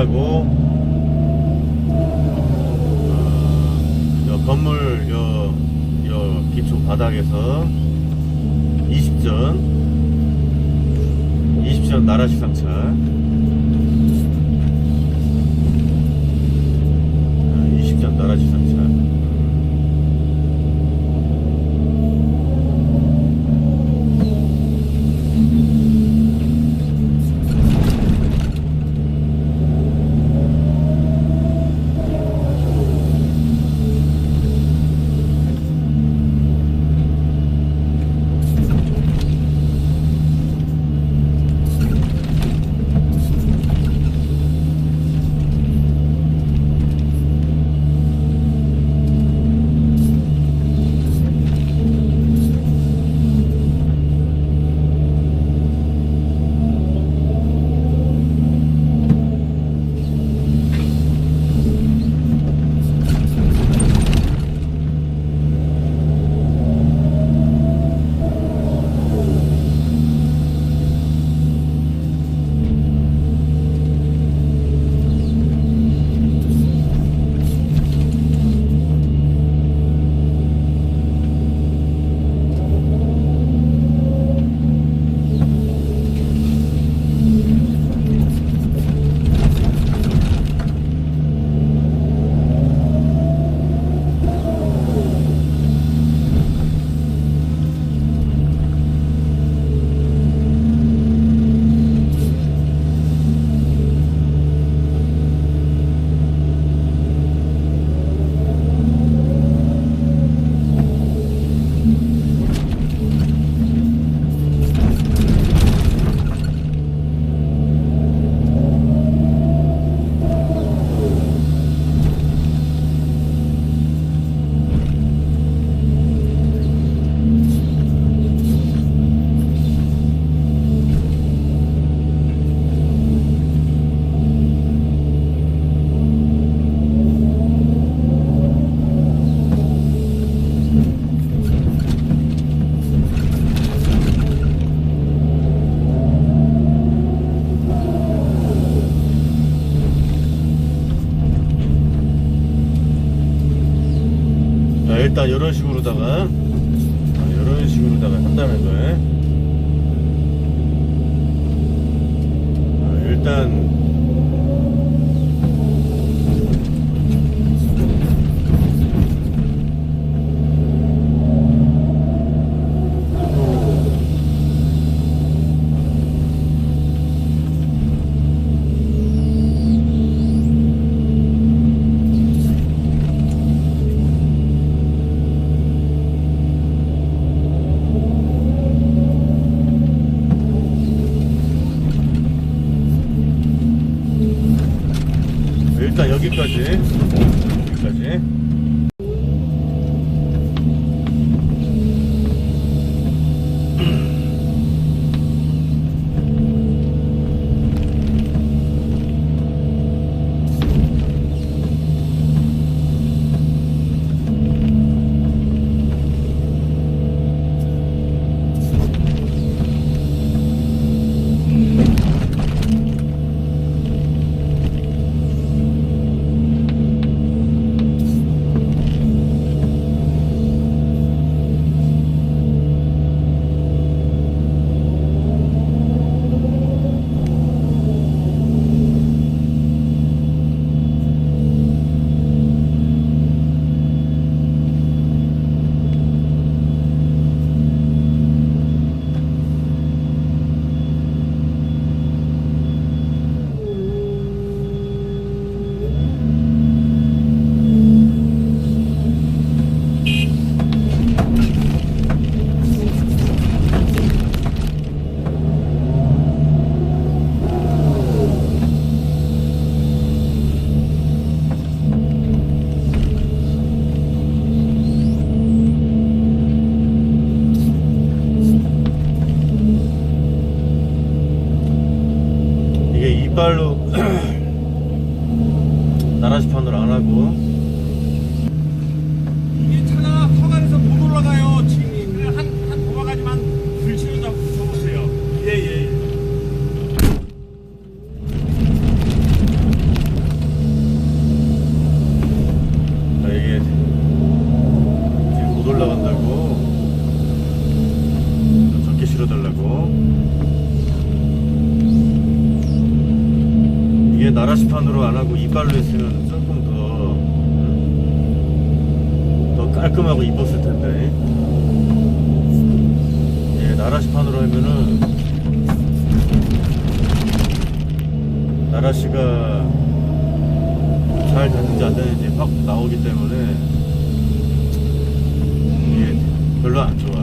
되고, 요 건물 요 기초 바닥에서 20전 나라식 상차, 20전 나라식 상차. 일단 이런 식으로다가 한다는 거예요. 일단 여기까지. 이빨로 나라시판으로 안 하고. 이게 차가 터간에서 못 올라가요. 지금 그냥 한 도마가지만 들치는 접으세요. 예. 나라로 안 하고 이빨로 했으면 조금 더 깔끔하고 이뻤을 텐데. 예, 나라시판으로 하면은 나라시가 잘 됐는지 안 됐는지 확 나오기 때문에 이게 별로 안 좋아.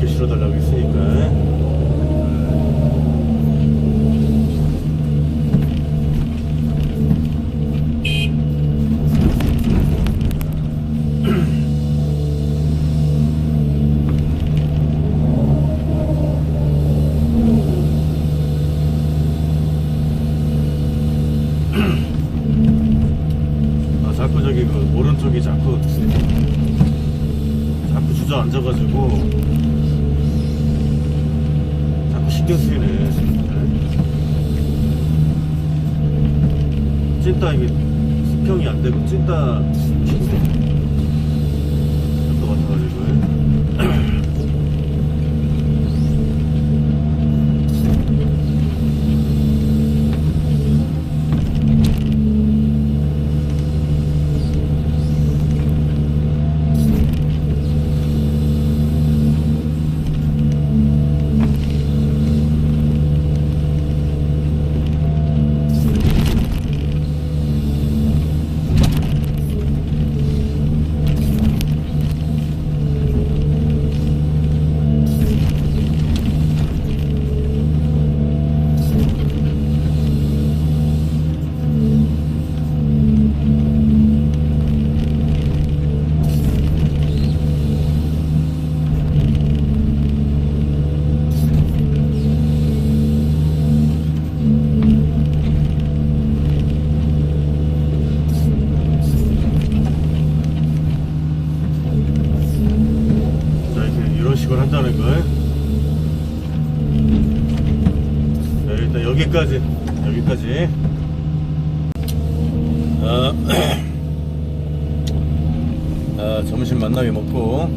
실어달라고 했으니까. 아, 자꾸 저기 그 오른쪽이 자꾸 주저앉아가지고 신경 쓰이네. 찐따 이게 수평이 안 되고 찐따 또 같아가지고. 식으로 한다는 거예요. 자, 일단 여기까지 점심 만나게 먹고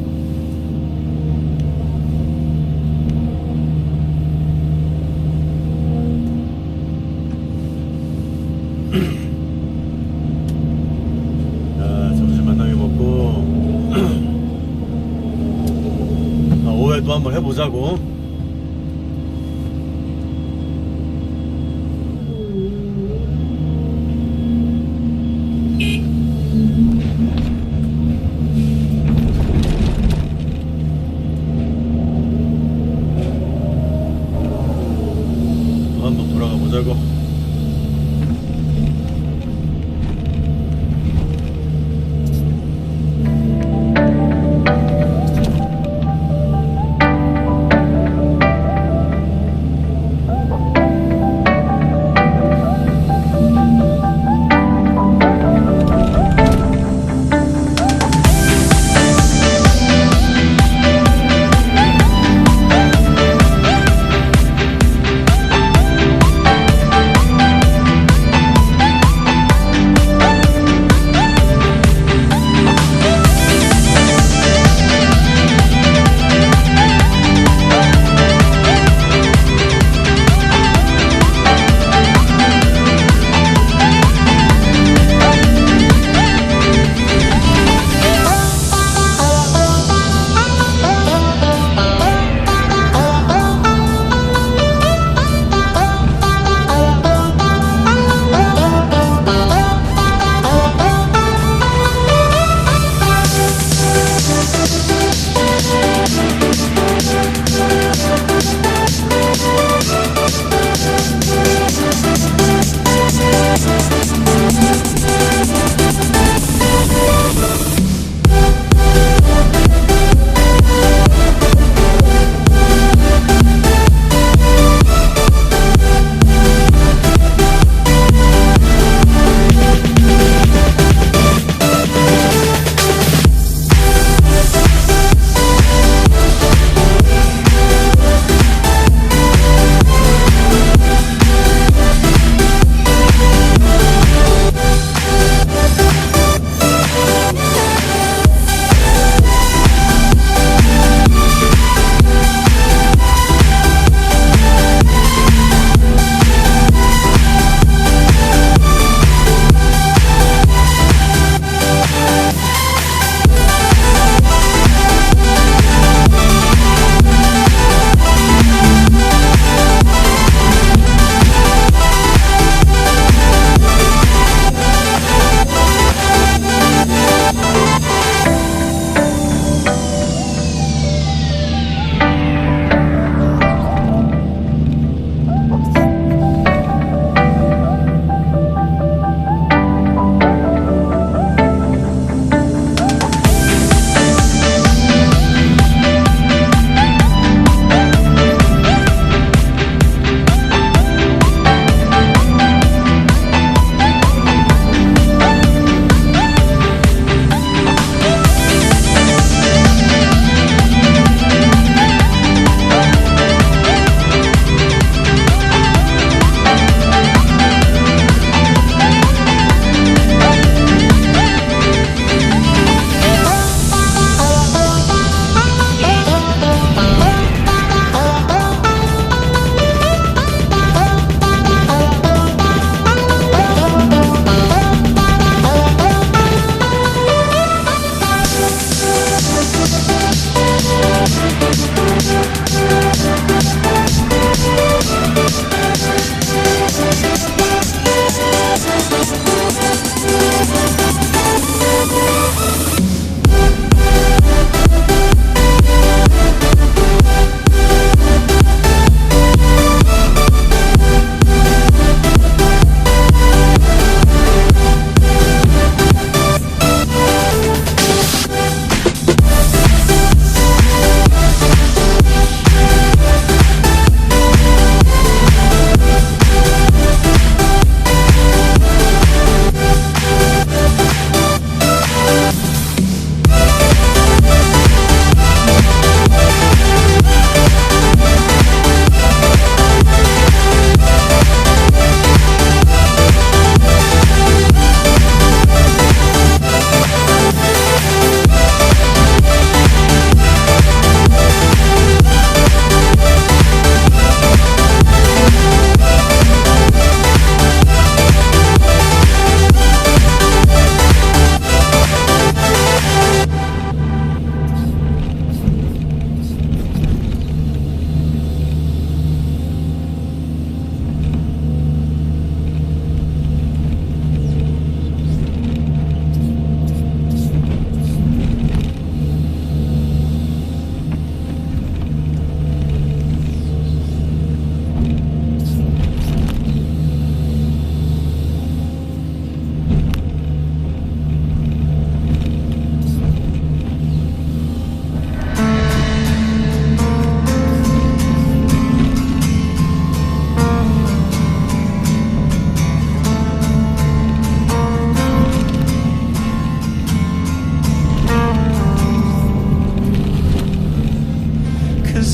점심 만나게 먹고 오해도 한번 해보자고. 또 한번 돌아가 보자고.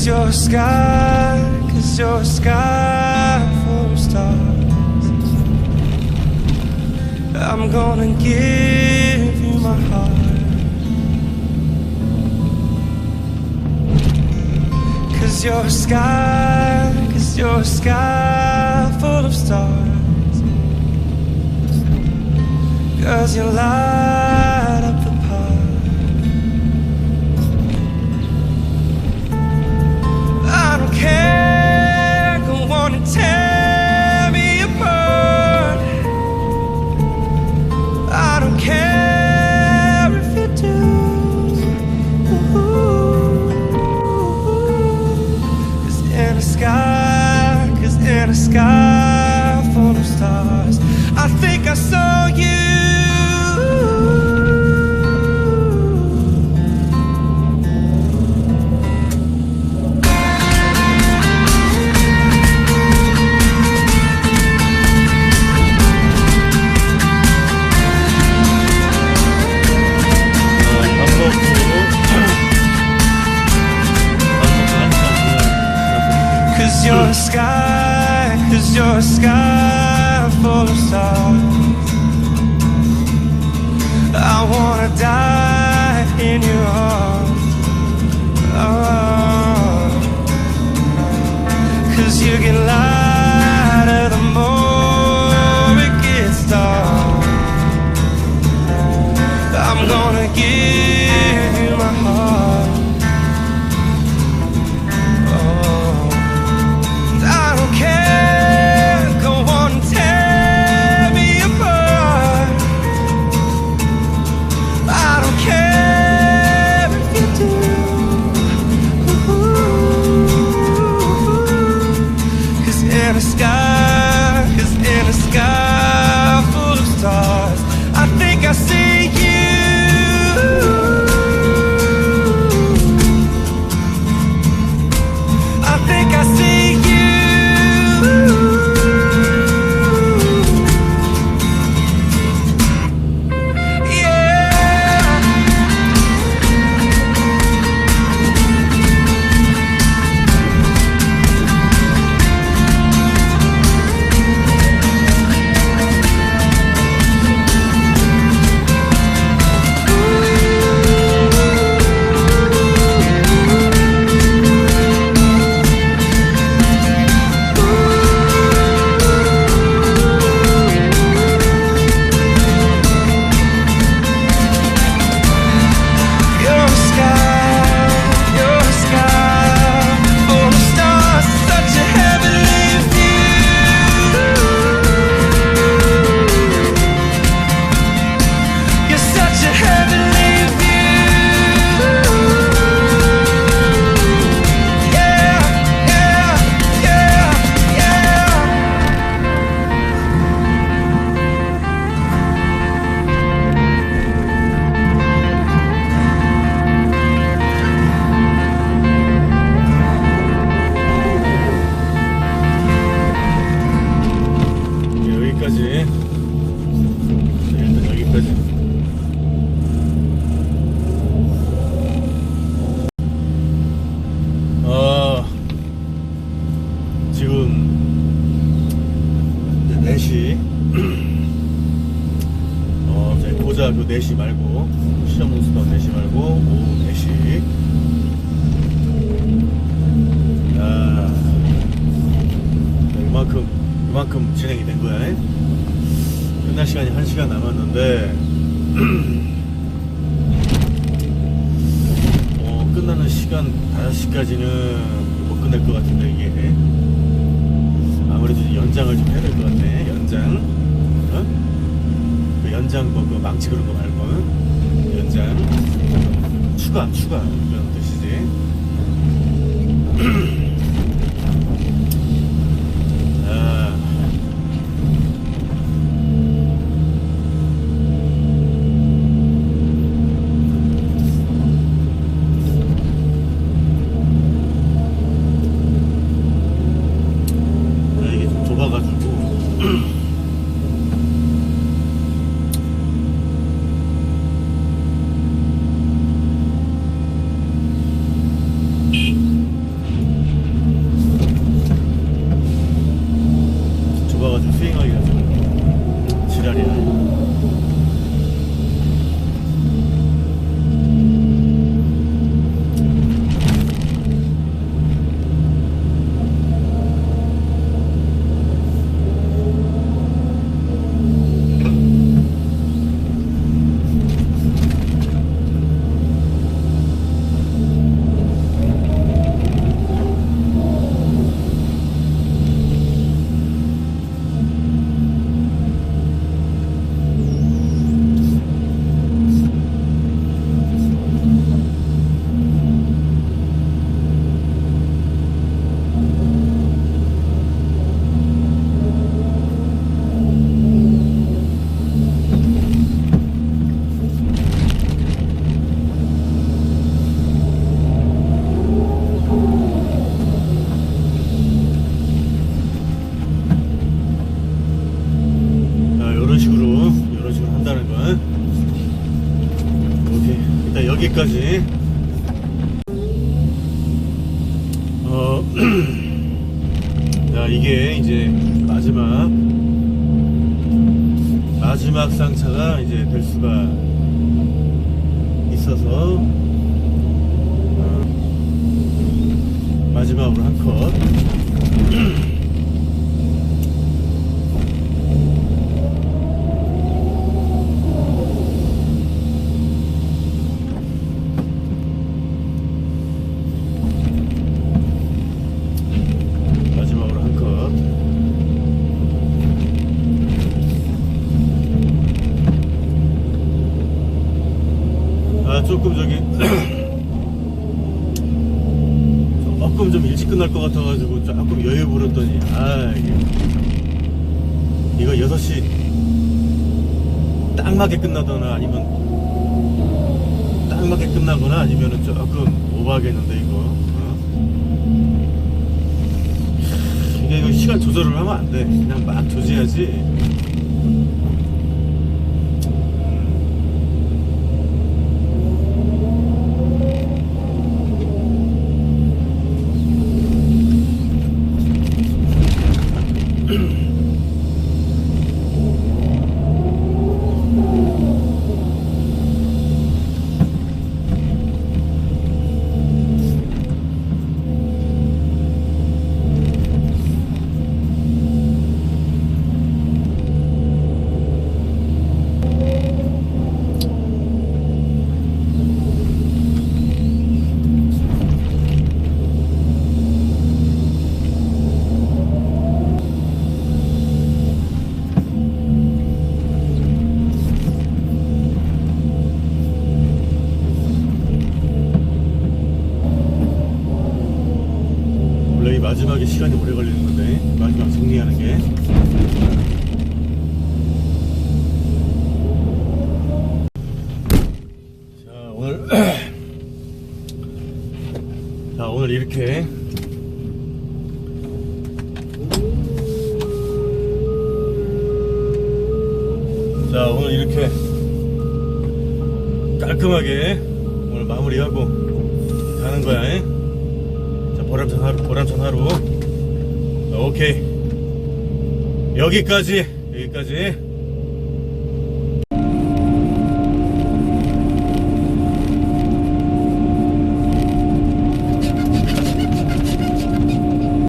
you're a sky, 'cause you're a sky full of stars. I'm gonna give you my heart, 'cause you're a sky, 'cause you're a sky full of stars. 'Cause you light up the park. I don't care, go on and tear me apart. I don't care if you do. Cause in a sky, 'cause in a sky full of stars, I think I saw you. Cause you're a sky, 'cause you're a sky full of stars. I wanna die in your arms. Oh. 'Cause you get lighter the more it gets dark. I'm gonna give you my heart. I don't care, go on and tear me apart. I don't care if you do. Cause in a sky, 'cause in a sky full of stars, I think I see you. I think I see you. 고등학교 4시 말고 시험 연습도 4시 말고 오후 4시. 이만큼 진행이 된 거야. 끝날 시간이 1시간 남았는데 끝나는 시간 5시까지는 못 끝낼 것 같은데 이게 아무래도 연장을 좀 해야 될 것 같네. 연장. 그 연장 뭐 그 망치 그런 거 말고 연장 추가 그런 뜻이지. 이게 좀 좁아가지고 자, 여기까지. 자, 이게 이제 마지막 쌍차가 이제 될 수가 있어서, 마지막으로 한 컷. 마지막으로 한 컷. 조금 조금 좀 일찍 끝날 것 같아가지고 조금 여유 부렸더니, 이거 6시 딱 맞게 끝나거나 아니면은 조금 오버하겠는데, 이거. 이거 시간 조절을 하면 안 돼. 그냥 막 조지해야지. 원래 이 마지막에 시간이 오래 걸리는 건데, 마지막 정리하는 게. 자, 오늘 이렇게 깔끔하게 오늘 마무리하고 가는 거야. 자, 보람찬 하루. 오케이. 여기까지.